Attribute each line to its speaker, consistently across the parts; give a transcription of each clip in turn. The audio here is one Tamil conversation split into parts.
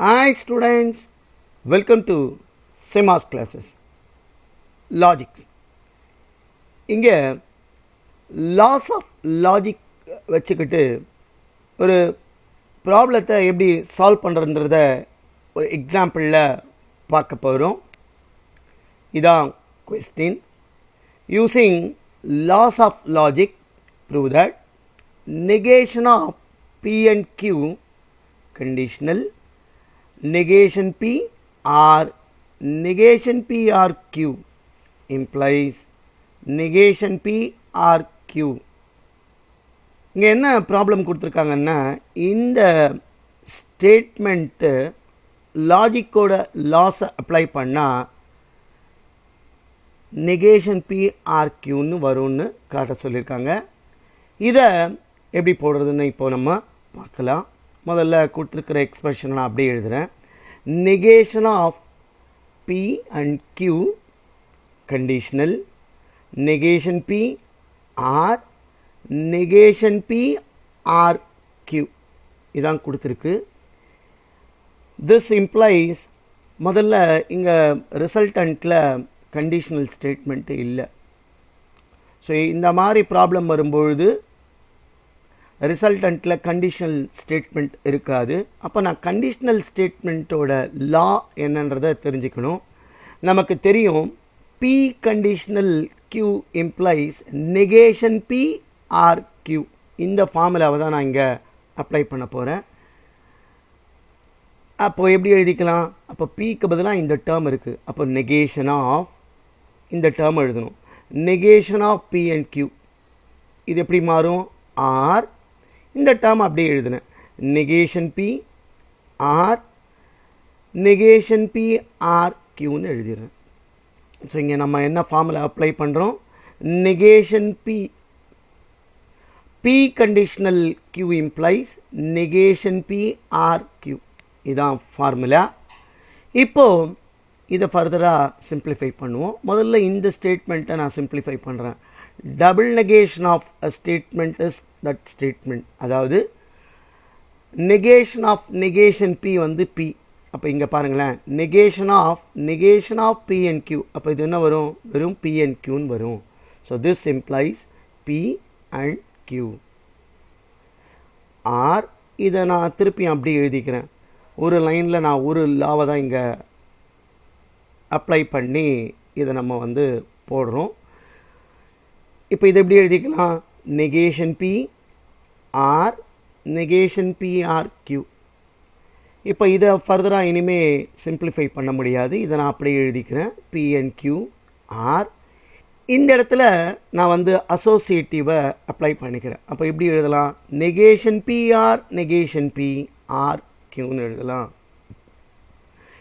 Speaker 1: Hi students, welcome to SEMAS classes. Logics. இங்கே laws of logic வச்சுக்கிட்டு ஒரு ப்ராப்ளத்தை எப்படி சால்வ் பண்ணுறதுன்றத ஒரு எக்ஸாம்பிளில் பார்க்க போகிறோம். இதான் question. Using laws of logic, prove that negation of P and Q conditional, negation P or negation P or Q implies negation P or Q. இங்கே என்ன ப்ராப்ளம் கொடுத்துருக்காங்கன்னா, இந்த ஸ்டேட்மெண்ட்டு லாஜிக்கோட லாஸை அப்ளை பண்ணால் நெகேஷன் பி ஆர் கியூன்னு வரும்னு காட்ட சொல்லியிருக்காங்க. இதை எப்படி போடுறதுன்னு இப்போ நம்ம பார்க்கலாம். முதல்ல கொடுத்துருக்கிற எக்ஸ்பிரஷன் நான் அப்படியே எழுதுகிறேன். Negation of P and Q conditional, negation P or negation P or Q இதான் கொடுத்துருக்கு. this implies முதல்ல இங்கே ரிசல்டண்ட்டில் கண்டிஷனல் ஸ்டேட்மெண்ட்டு இல்லை. ஸோ இந்த மாதிரி ப்ராப்ளம் வரும்பொழுது ரிசல்டண்ட்டில் கண்டிஷனல் ஸ்டேட்மெண்ட் இருக்காது. அப்போ நான் கண்டிஷனல் ஸ்டேட்மெண்ட்டோட லா என்னன்றதை தெரிஞ்சுக்கணும். நமக்கு தெரியும் P conditional Q implies negation P or Q. இந்த ஃபார்முலாவை தான் நான் இங்கே அப்ளை பண்ண போகிறேன். அப்போது எப்படி எழுதிக்கலாம்? அப்போ பிக்கு பதிலாக இந்த டேர்ம் இருக்குது. அப்போ நெகேஷன் ஆஃப் இந்த டேர்ம் எழுதணும். Negation of P and Q இது எப்படி மாறும்? ஆர் இந்த டேர்ம் அப்படியே எழுதுனேன். Negation P or negation P or கியூன்னு எழுதிடுறேன். ஸோ இங்கே நம்ம என்ன ஃபார்முலா அப்ளை பண்ணுறோம்? Negation P P conditional Q implies negation P or Q. இதான் ஃபார்முலா. இப்போ இதை ஃபர்தராக சிம்பிளிஃபை பண்ணுவோம். முதல்ல இந்த ஸ்டேட்மெண்ட்டை நான் சிம்பிளிஃபை பண்ணுறேன். Double negation of a statement is that statement. அதாவது நெகேஷன் ஆஃப் நெகேஷன் P வந்து P. அப்போ இங்கே பாருங்களேன், negation of P and Q. அப்போ இது என்ன வரும்? வெறும் P and Qன்னு வரும். So this implies P and Q. Or இதை நான் திருப்பி அப்படி எழுதிக்கிறேன். ஒரு லைனில் நான் ஒரு லாவை தான் இங்கே அப்ளை பண்ணி இதை நம்ம வந்து போடுறோம். இப்போ இதை எப்படி எழுதிக்கலாம்? Negation P or negation P or Q. இப்போ இதை ஃபர்தராக இனிமேல் சிம்பிளிஃபை பண்ண முடியாது. இதை நான் அப்படியே எழுதிக்கிறேன். P and Q or. இந்த இடத்துல நான் வந்து அசோசியேட்டிவை அப்ளை பண்ணிக்கிறேன். அப்போ எப்படி எழுதலாம்? Negation P or negation P or கியூன்னு எழுதலாம்.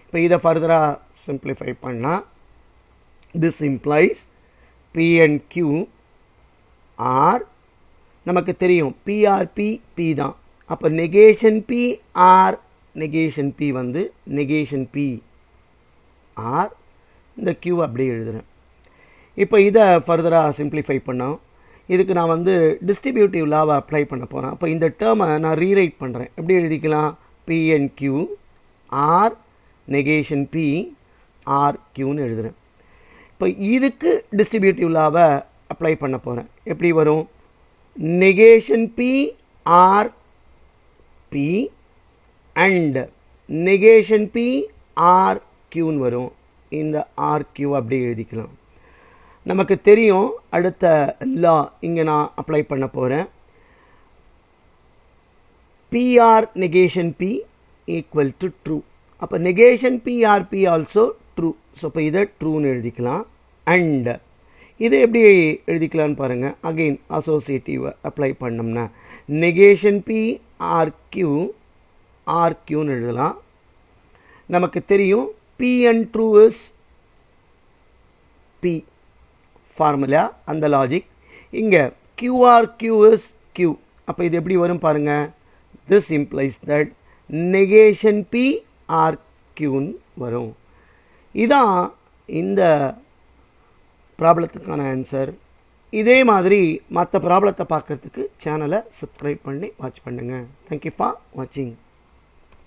Speaker 1: இப்போ இதை ஃபர்தராக சிம்பிளிஃபை பண்ணால் this implies P and Q or. நமக்கு தெரியும் பிஆர்பி பி தான். அப்போ negation P or negation P வந்து நெகேஷன் பி ஆர். இந்த கியூ அப்படியே எழுதுகிறேன். இப்போ இதை ஃபர்தராக சிம்பிளிஃபை பண்ணோம். இதுக்கு நான் வந்து டிஸ்ட்ரிபியூட்டிவ் லாவை அப்ளை பண்ண போகிறேன். அப்போ இந்த டேர்மை நான் ரீரைட் பண்ணுறேன். எப்படி எழுதிக்கலாம்? P and Q or negation P or கியூன்னு எழுதுகிறேன். இப்போ இதுக்கு டிஸ்ட்ரிபியூட்டிவ் லாவை அப்ளை பண்ண போகிறேன். எப்படி வரும்? Negation P or P and negation P or கியூன்னு வரும். இந்த ஆர் கியூ அப்படியே எழுதிக்கலாம். நமக்கு தெரியும் அடுத்த லா இங்கே நான் அப்ளை பண்ண போகிறேன். P or negation P equal to true. அப்போ negation P or P also true. So இப்போ இதை ட்ரூன்னு எழுதிக்கலாம். அண்ட் இது எப்படி எழுதிக்கலான்னு பாருங்கள். அகெயின் அசோசியேட்டிவ் அப்ளை பண்ணோம்னா நெகேஷன் பி ஆர் கியூன்னு எழுதலாம். நமக்கு தெரியும் P and true is P formula, அந்த லாஜிக். இங்கே கியூஆர் கியூ இஸ் கியூ. அப்போ இது எப்படி வரும் பாருங்கள். This implies that negation P or கியூன்னு வரும். இதான் இந்த ப்ராப்ளத்துக்கான ஆன்சர். இதே மாதிரி மற்ற ப்ராப்ளத்தை பார்க்குறதுக்கு சேனலை சப்ஸ்கிரைப் பண்ணி வாட்ச் பண்ணுங்கள். தேங்க்யூ ஃபார் வாட்சிங்.